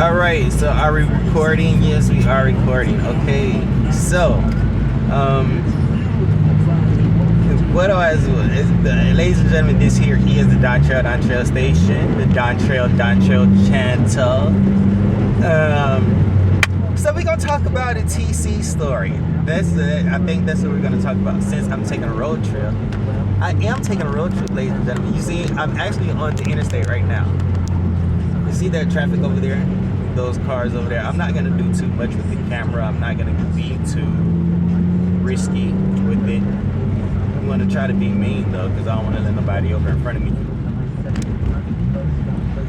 Alright, so are we recording? Yes, we are recording. Okay, so, what I was, ladies and gentlemen, this here is the Don Trail station, the Don Trail channel. So we're going to talk about a TC story. I think that's what we're going to talk about since I'm taking a road trip. I am taking a road trip, ladies and gentlemen. You see, I'm actually on the interstate right now. You see that traffic over there? Those cars over there. I'm not going to do too much with the camera. I'm not going to be too risky with it. I'm going to try to be mean though, because I don't want to let nobody over in front of me.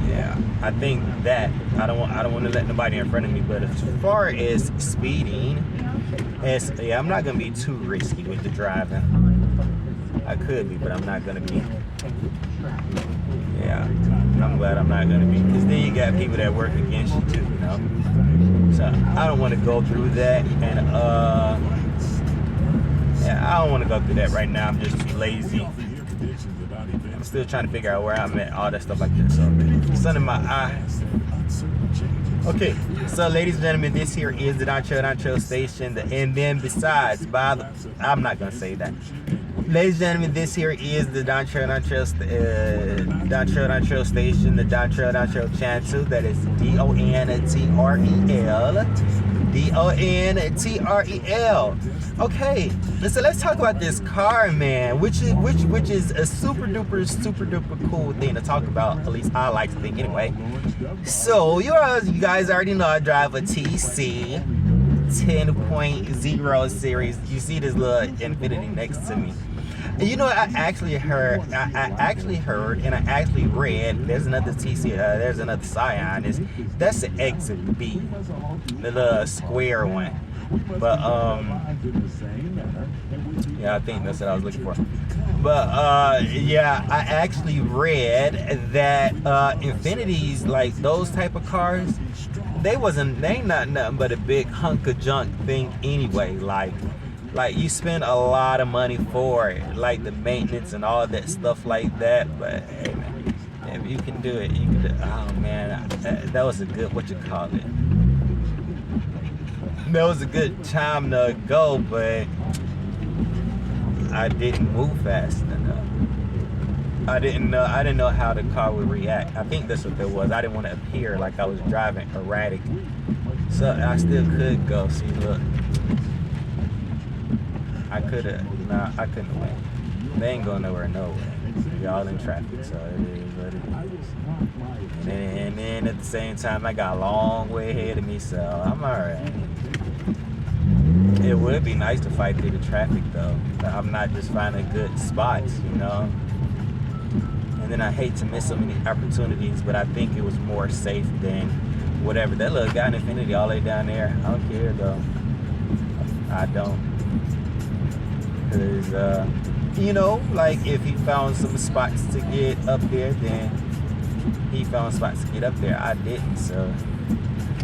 Yeah, I think that I don't want to let nobody in front of me. But as far as speeding, I'm not going to be too risky with the driving. I could be, but I'm not going to be. Yeah, I'm glad I'm not going to be, because then you got people that work against you too, you know. So I don't want to go through that, and yeah, I don't want to go through that right now. I'm just too lazy. I'm still trying to figure out where I'm at, all that stuff like this. So sun in my eye. Okay, so ladies and gentlemen, this here is the Don Trail station, and then besides, I'm not gonna say that. Ladies and gentlemen, this here is the Don Trail station, the Don Trail channel. That is DONTREL. Okay, so let's talk about this car, man, which is a super duper cool thing to talk about. At least I like to think anyway. So you guys already know I drive a TC 10.0 series. You see this little Infinity next to me. And you know, I actually heard and I actually read there's another TC, there's another Scion. That's the XB, the little square one. But yeah, I think that's what I was looking for. But yeah, I actually read that Infinities, like those type of cars, they not nothing but a big hunk of junk thing anyway. Like you spend a lot of money for it, like the maintenance and all that stuff like that. But hey man, if you can do it, you can do it. Oh man, that was a good, what you call it? That was a good time to go, but I didn't move fast enough. I didn't know how the car would react. I think that's what it was. I didn't want to appear like I was driving erratic. So I still could go. See, look. I couldn't win. They ain't going nowhere, Y'all in traffic, so it is what it is. And then at the same time, I got a long way ahead of me, so I'm alright. It would be nice to fight through the traffic though. I'm not just finding good spots, you know. And then I hate to miss so many opportunities, but I think it was more safe than whatever. That little guy in Infinity all the way down there, I don't care though. I don't. Because, you know, like if he found some spots to get up there, then he found spots to get up there. I didn't, so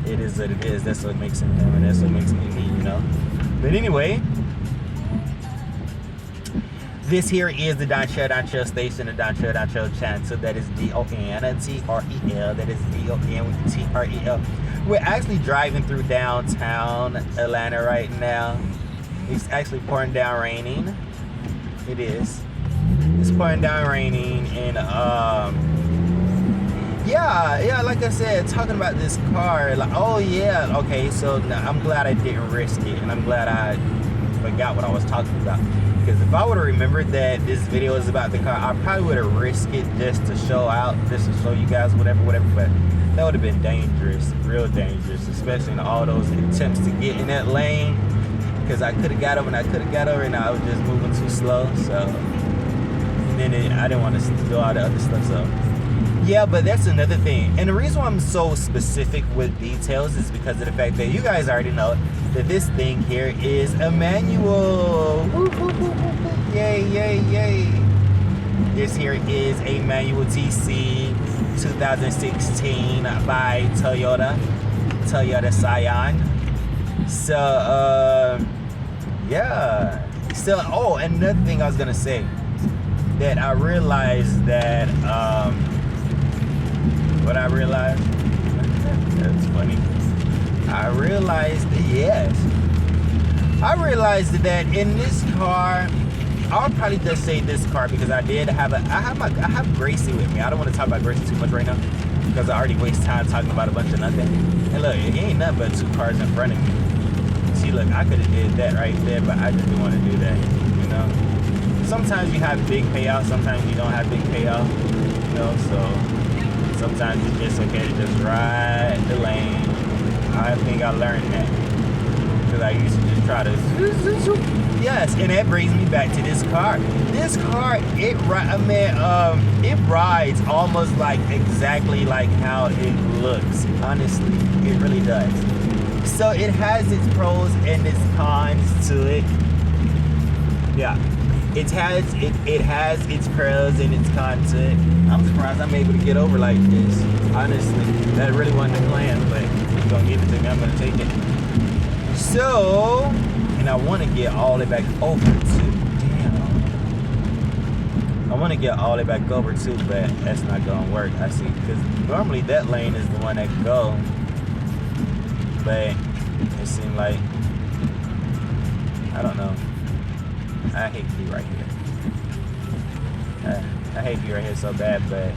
it is what it is. That's what makes him him, and that's what makes me me, you know. But anyway, this here is the Don Trail station, the Don Trail channel. So that is DONTREL. That is DONTREL. We're actually driving through downtown Atlanta right now. It's actually pouring down raining. It is. It's pouring down raining, and yeah, like I said, talking about this car, like, oh yeah, okay, so I'm glad I didn't risk it, and I'm glad I forgot what I was talking about. Because if I would have remembered that this video is about the car, I probably would have risked it just to show you guys whatever, but that would have been dangerous, real dangerous, especially in all those attempts to get in that lane. Because I could have got over and I I was just moving too slow. So, and then I didn't want to do all the other stuff. So, yeah, but that's another thing. And the reason why I'm so specific with details is because of the fact that you guys already know that this thing here is a manual. Yay, yay, yay. This here is a manual TC 2016 by Toyota Scion. So, yeah. So, oh, another thing I was gonna say, that I realized that, what I realized, that's funny. I realized that, yes. I realized that in this car, I'll probably just say this car because I have Gracie with me. I don't want to talk about Gracie too much right now because I already waste time talking about a bunch of nothing. And look, it ain't nothing but 2 cars in front of me. See, look, I could have did that right there, but I just didn't want to do that, you know? Sometimes you have big payouts, sometimes you don't have big payouts, you know, so sometimes it's just okay to just ride the lane. I think I learned that because I used to just try to, yes, and that brings me back to this car. This car, it rides almost like exactly like how it looks, honestly, it really does. So it has its pros and its cons to it. Yeah, it has its pros and its cons to it. I'm surprised I'm able to get over like this. Honestly, that really wasn't the plan, but you're gonna give it to me. I'm gonna take it. So, and I want to get all the way back over too. Damn. I want to get all the way back over too, but that's not gonna work. I see, because normally that lane is the one that can go. But it seemed like, I don't know. I hate to be right here. I hate to be right here so bad, but.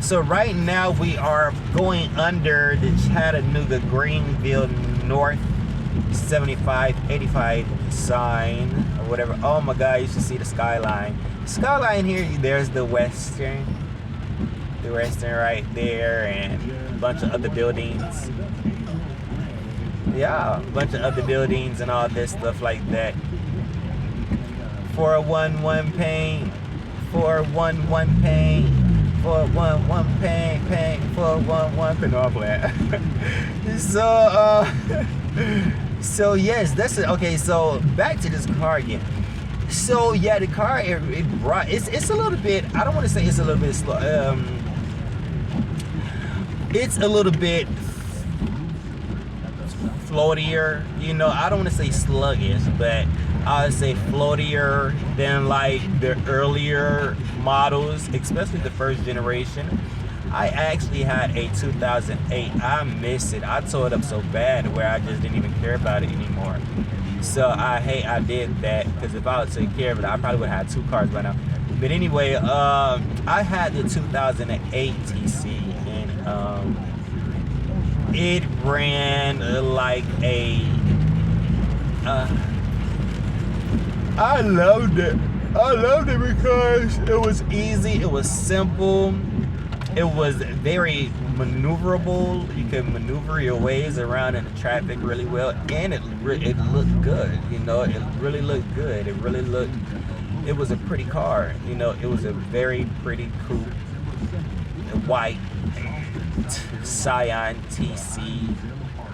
So right now we are going under the Chattanooga Greenville North 7585 sign or whatever. Oh my God, you should see the skyline. Skyline here, there's the Western. The Western right there and a bunch of other buildings. Yeah, a bunch of other buildings and all this stuff like that. 411 paint, 411 paint, 411 paint, 411 paint. No, I'm playing. So yes, that's it. Okay, so back to this car again. So yeah, the car it's a little bit. I don't want to say it's a little bit slow. It's a little bit floatier, you know. I don't want to say sluggish, but I would say floatier than like the earlier models, especially the first generation. I actually had a 2008. I miss it. I tore it up so bad where I just didn't even care about it anymore. So I did that because if I would take care of it, I probably would have had 2 cars by now. But anyway, I had the 2008 TC and it ran like a. I loved it. I loved it because it was easy. It was simple. It was very maneuverable. You could maneuver your ways around in the traffic really well, and it looked good. You know, it really looked good. It was a pretty car. You know, it was a very pretty coupe, white Scion TC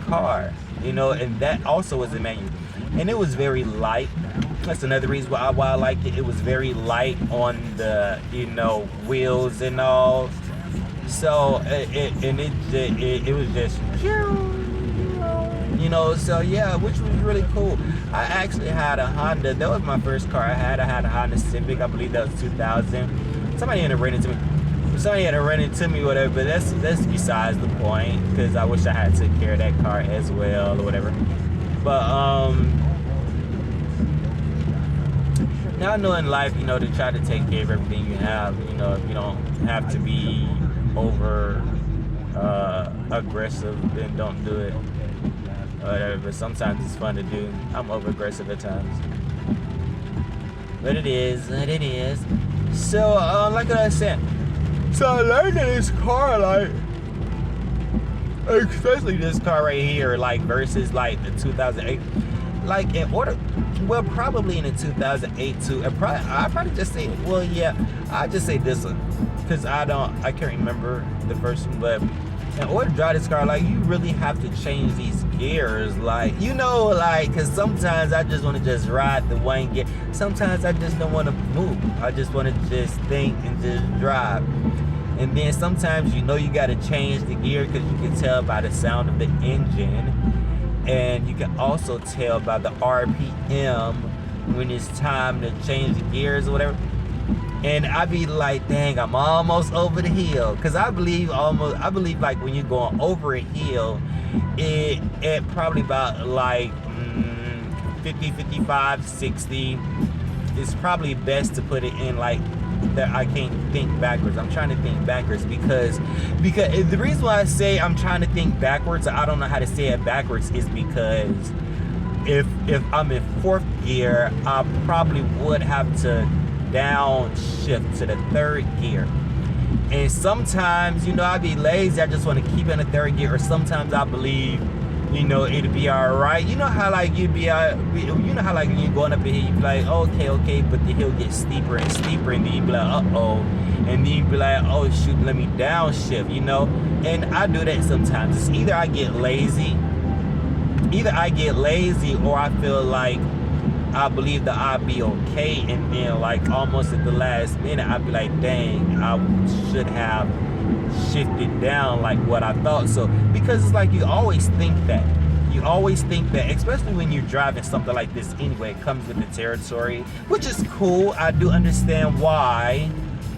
car. You know, and that also was a manual, and it was very light. That's another reason why I liked it. It was very light on the, you know, wheels and all. So it was just, you know, so yeah, which was really cool. I actually had a Honda. That was my first car I had. I had a Honda Civic. I believe that was 2000. Somebody had to rent it to me. Whatever. But that's besides the point, because I wish I had taken care of that car as well or whatever. But now I know in life, you know, to try to take care of everything you have. You know, if you don't have to be over aggressive, then don't do it. But sometimes it's fun to do. I'm over aggressive at times, but it is what it is. So like I said, so I learned that this car, like, especially this car right here, like versus like the 2008, like in order, well, probably in the 2008 too. I probably just say, well, yeah, I just say this one. Because I can't remember the first one, but in order to drive this car, like, you really have to change these gears, like, you know, like, because sometimes I just want to just ride the one gear. Sometimes I just don't want to move. I just want to just think and just drive. And then sometimes, you know, you got to change the gear because you can tell by the sound of the engine, and you can also tell by the RPM when it's time to change the gears or whatever. And I be like, dang, I'm almost over the hill. Cause I believe like when you're going over a hill, it probably about like 50, 55, 60. It's probably best to put it in like that. I can't think backwards. I'm trying to think backwards because the reason why I say I'm trying to think backwards, I don't know how to say it backwards, is because if I'm in fourth gear, I probably would have to downshift to the third gear. And sometimes, I'd be lazy, I just want to keep in the third gear, or sometimes I believe, it'll be all right. You know how like when you're going up a hill, you be like, okay, but the hill gets steeper and steeper, and then you be like, uh-oh, and then you be like, oh shoot, let me downshift, and I do that sometimes. It's either I get lazy, or I feel like I believe that I'll be okay, and then like almost at the last minute I'll be like, dang, I should have shifted down like what I thought. So because it's like you always think that, especially when you're driving something like this anyway, it comes with the territory, which is cool. I do understand why.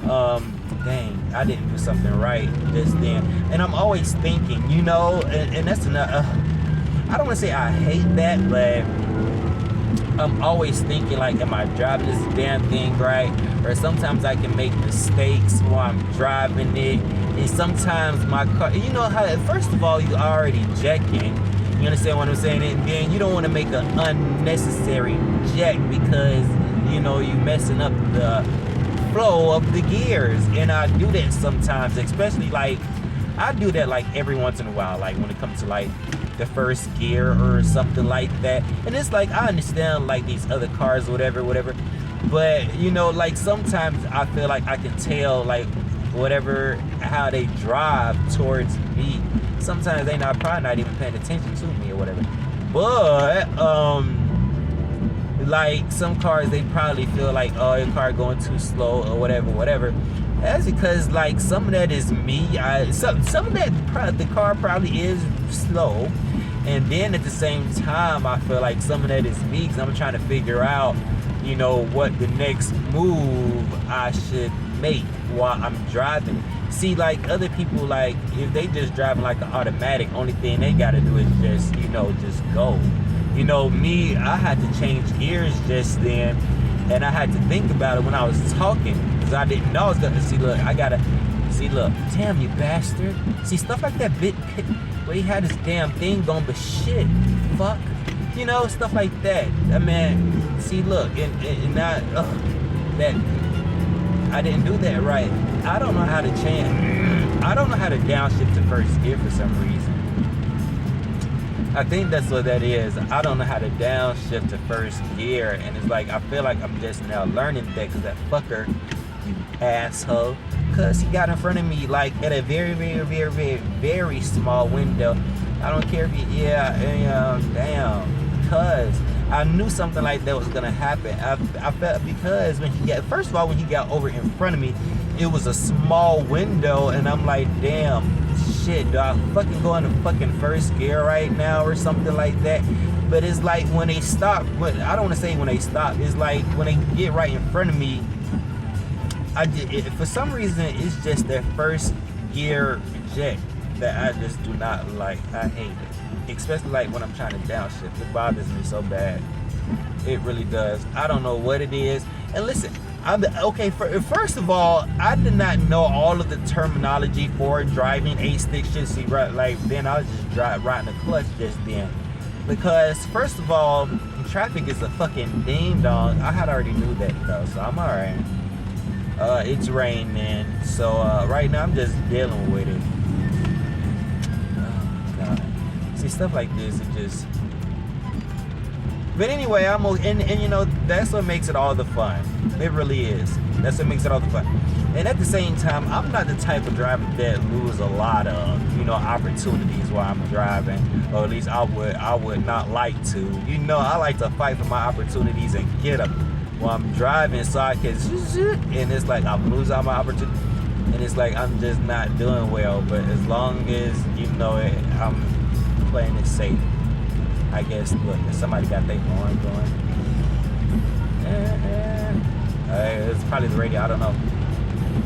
Dang, I didn't do something right just then. And I'm always thinking, and that's another, I don't want to say I hate that, but I'm always thinking like, am I driving this damn thing right? Or sometimes I can make mistakes while I'm driving it. And sometimes my car, how, first of all, you already jacking. You understand what I'm saying? And then you don't want to make an unnecessary jack because, you messing up the flow of the gears. And I do that sometimes, especially like, I do that like every once in a while, like when it comes to like the first gear or something like that. And it's like, I understand like these other cars, whatever, but like sometimes I feel like I can tell like whatever, how they drive towards me. Sometimes they probably not even paying attention to me or whatever, but like some cars, they probably feel like, oh, your car going too slow or whatever. That's because like some of that is me. Some of that the car probably is slow, and then at the same time I feel like some of that is me because I'm trying to figure out, what the next move I should make while I'm driving. See, like other people, like if they just driving like an automatic, only thing they gotta do is just just go. Me, I had to change gears just then, and I had to think about it when I was talking, because I didn't know I was gonna look, damn you bastard. See, stuff like that where he had this damn thing going, but shit, fuck, stuff like that. I mean, see, look, and that I didn't do that right. I don't know how to downshift to first gear for some reason. I think that's what that is. I don't know how to downshift to first gear, and it's like I feel like I'm just now learning that because that fucker, you asshole, because he got in front of me like at a very, very, very, very, very small window. I don't care if he, damn, because I knew something like that was gonna happen. I felt, because when he got over in front of me, it was a small window, and I'm like, damn, shit, do I fucking go into fucking first gear right now or something like that? But it's like when they stop, I don't want to say when they stop, it's like when they get right in front of me, for some reason, it's just their first gear jet that I just do not like. I hate it, especially like when I'm trying to downshift. It bothers me so bad. It really does. I don't know what it is. And listen, first of all, I did not know all of the terminology for driving 8-stick shit. See, right, like then I was just riding the clutch just then. Because first of all, traffic is a fucking ding dong. I had already knew that though, so I'm alright. It's raining, so right now I'm just dealing with it. Oh God. See, stuff like this, it just. But anyway, and that's what makes it all the fun. It really is. That's what makes it all the fun. And at the same time, I'm not the type of driver that lose a lot of, opportunities while I'm driving. Or at least I would not like to. I like to fight for my opportunities and get them while I'm driving, so I can, and it's like I'm losing all my opportunities, and it's like I'm just not doing well. But as long as I'm playing it safe, I guess. Look, somebody got their horn going. It's probably the radio, I don't know.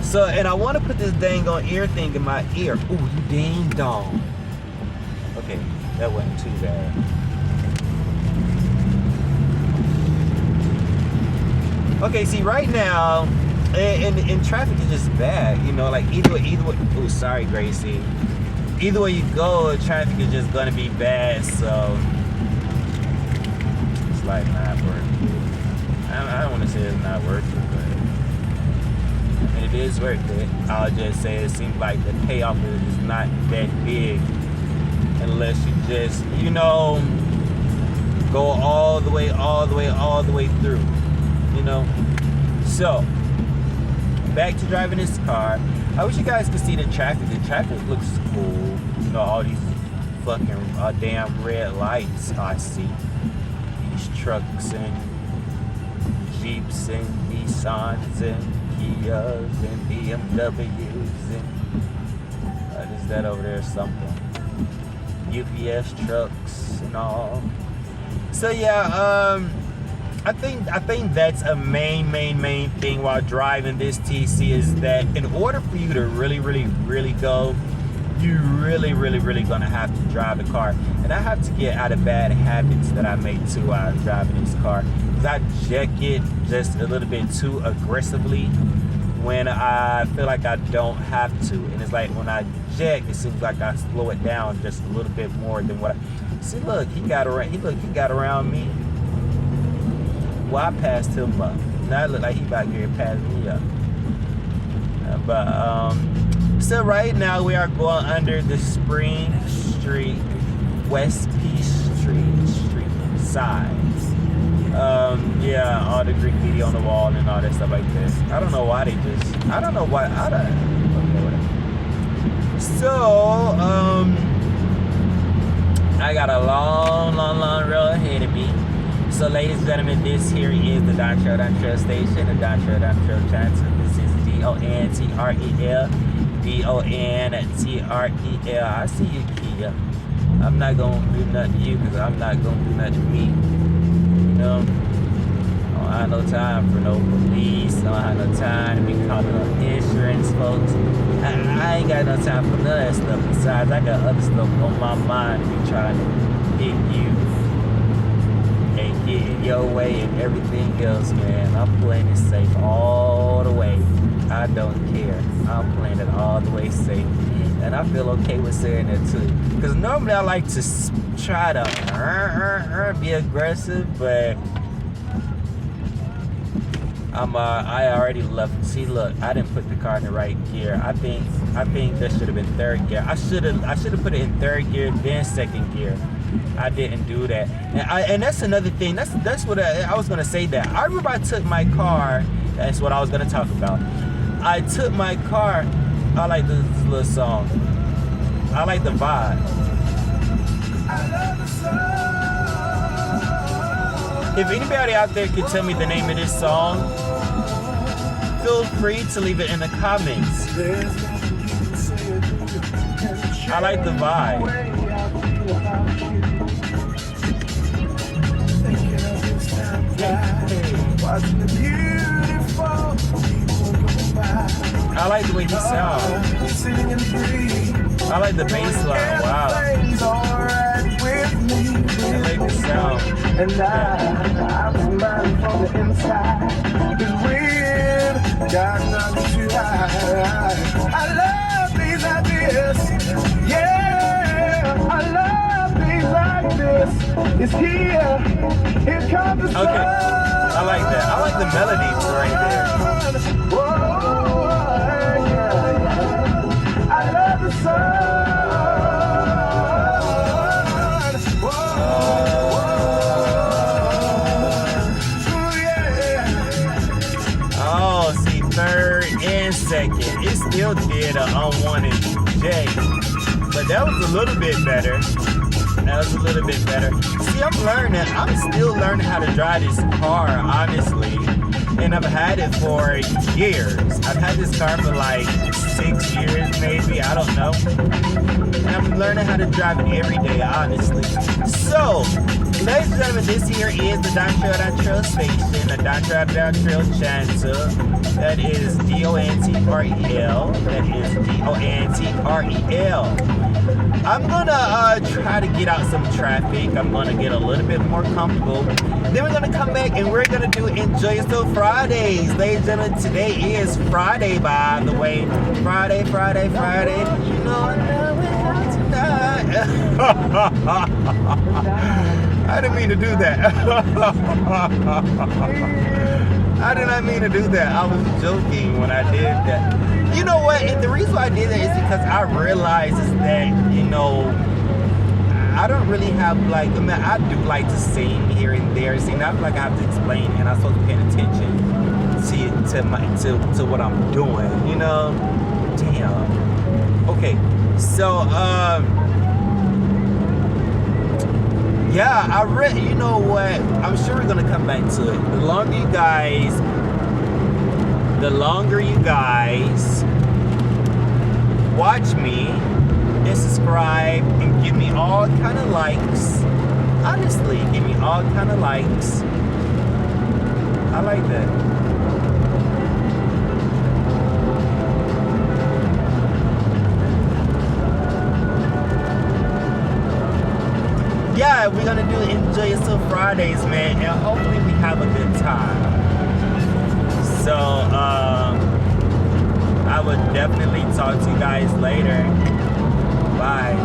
So, and I want to put this dang on ear thing in my ear. Ooh, you ding dong. Okay, that wasn't too bad. Okay, see, right now, and traffic is just bad. You know, like either way. Oh, sorry, Gracie. Either way you go, traffic is just gonna be bad. So it's like not worth it. I don't want to say it's not worth it, but it is worth it. I'll just say it seems like the payoff is not that big unless you just, you know, go all the way through. You know. So back to driving this car. I wish you guys could see the traffic. The traffic looks cool. You know, all these fucking damn red lights I see. These trucks and Jeeps and Nissans and Kias and BMWs and is that over there something? UPS trucks and all. So yeah, I think that's a main thing while driving this TC is that in order for you to really go, you really gonna have to drive the car. And I have to get out of bad habits that I made too while I'm driving this car. Because I jack it just a little bit too aggressively when I feel like I don't have to. And it's like when I jack, it seems like I slow it down just a little bit more than what I see. Look, he got around me. Well, I passed him up. Now it look like he about to get past me up. So right now we are going under the Spring Street, West Peace Street sides. Yeah, all the graffiti on the wall and all that stuff like this. I don't know why okay, whatever. So, I got a long road ahead of me. So, ladies and gentlemen, this here is the Don Trail Station, the Don Trail Johnson. This is DONTREL. DONTREL. I see you, Kia. I'm not going to do nothing to you because I'm not going to do nothing to me. You know? I don't have no time for no police. I don't have no time to be calling up insurance folks. I ain't got no time for none of that stuff. Besides, I got other stuff on my mind to be trying to hit you. And get in your way and everything else, man. I'm playing it safe all the way. I don't care. I'm playing it all the way safe. And I feel okay with saying that too. Because normally I like to try to be aggressive, but I already left. See, look, I didn't put the car in the right gear. I think that should have been third gear. I should have put it in third gear, then second gear. I didn't do that, and that's another thing. That's what I was gonna say. That I remember I took my car. That's what I was gonna talk about. I took my car. I like this little song. I like the vibe. If anybody out there can tell me the name of this song, feel free to leave it in the comments. I like the vibe. I like the way he sounds. I like the bass line. Wow. I like the sound. And I'm smiling from the inside. Cause when God knocks you high, I love things like this. Yeah, I love things like this. It's here. Here comes the sun. Okay, I like that. I like the melody right there. Whoa, yeah. I love the sun. Third and second, it still did an unwanted J, but that was a little bit better. See, I'm still learning how to drive this car, honestly. and I've had it for years. I've had this car for like 6 years, maybe, I don't know. And I'm learning how to drive it every day, honestly. So, ladies and gentlemen, this here is the Don Trail Station, the Don Trail Chancer. That is Dontrel. That is Dontrel. I'm gonna try to get out some traffic. I'm gonna get a little bit more comfortable. Then we're gonna come back and we're gonna do Enjoy Yourself Fridays. Ladies and gentlemen, today is Friday, by the way. Friday. You know I love it tonight. I didn't mean to do that. I did not mean to do that. I was joking when I did that. You know what? And the reason why I did that is because I realized is that, you know, I don't really have like, I mean, I do like to sing here and there. See, now I feel like I have to explain, and I'm supposed to be paying attention to what I'm doing, you know? Damn. Okay, so, yeah, you know what? I'm sure we're gonna come back to it. The longer you guys watch me and subscribe and give me all kind of likes. Honestly, give me all kind of likes. I like that. Yeah, we're gonna do Enjoy Yourself Fridays, man, and hopefully we have a good time. So, I would definitely talk to you guys later. Bye.